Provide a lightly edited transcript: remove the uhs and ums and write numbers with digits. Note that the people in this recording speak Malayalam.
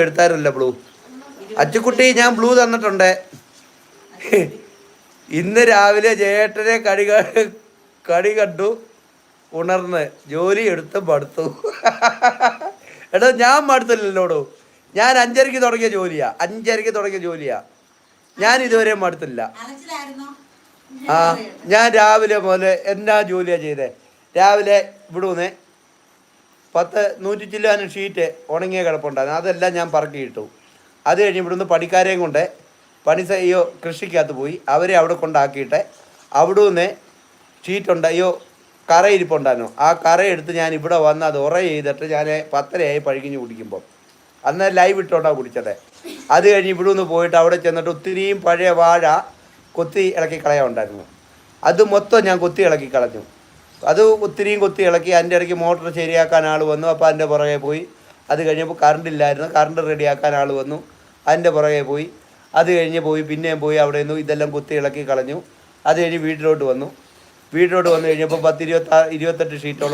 എടുത്തായിരുന്നല്ലോ ബ്ലൂ. അച്ചുക്കുട്ടി ഞാൻ ബ്ലൂ തന്നിട്ടുണ്ട്. ഇന്ന് രാവിലെ ജേട്ടനെ കടി കണ്ടു ഉണർന്ന് ജോലി എടുത്ത് മടുത്തു. എടോ ഞാൻ മടുത്തില്ലല്ലോടോ. ഞാൻ 5:30 തുടങ്ങിയ ജോലിയാ. ഞാൻ ഇതുവരെ മടുത്തില്ല. ഞാൻ രാവിലെ മുതൽ എന്നാ ജോലിയാ ചെയ്തേ. രാവിലെ ഇവിടുന്ന് 100 ചില്ലാനും ഷീറ്റ് ഉണങ്ങിയ കിടപ്പുണ്ടായിരുന്നു. അതെല്ലാം ഞാൻ പറക്കിയിട്ടു. അത് കഴിഞ്ഞ് ഇവിടുന്ന് പണിക്കാരെയും കൊണ്ട് കൃഷിക്കകത്ത് പോയി അവരെ അവിടെ കൊണ്ടാക്കിയിട്ട് അവിടുന്ന് ഷീറ്റുണ്ട് കറ ഇരിപ്പുണ്ടായിരുന്നു. ആ കറ എടുത്ത് ഞാൻ ഇവിടെ വന്ന് അത് ചെയ്തിട്ട് ഞാൻ 10:30 പഴുകിഞ്ഞ് കുടിക്കുമ്പോൾ അന്ന് ലൈവ് ഇട്ടോണ്ടാണ് കുടിച്ചത്. അത് കഴിഞ്ഞ് ഇവിടുന്ന് പോയിട്ട് അവിടെ ചെന്നിട്ട് ഒത്തിരിയും പഴയ വാഴ കൊത്തി ഇളക്കി കളയാനുണ്ടായിരുന്നു. അത് മൊത്തം ഞാൻ കൊത്തി ഇളക്കി കളഞ്ഞു. അത് ഒത്തിരിയും കൊത്തി ഇളക്കി. അതിൻ്റെ ഇടയ്ക്ക് മോട്ടർ ശരിയാക്കാൻ ആൾ വന്നു. അപ്പോൾ അതിൻ്റെ പുറകെ പോയി. അത് കഴിഞ്ഞപ്പോൾ കറണ്ട് ഇല്ലായിരുന്നു. കറണ്ട് റെഡിയാക്കാൻ ആൾ വന്നു. അതിൻ്റെ പുറകെ പോയി. അത് കഴിഞ്ഞ് പിന്നെയും പോയി അവിടെ നിന്ന് ഇതെല്ലാം കുത്തി ഇളക്കി കളഞ്ഞു. അത് കഴിഞ്ഞ് വീട്ടിലോട്ട് വന്നു കഴിഞ്ഞപ്പോൾ 28 ഷീറ്റോളം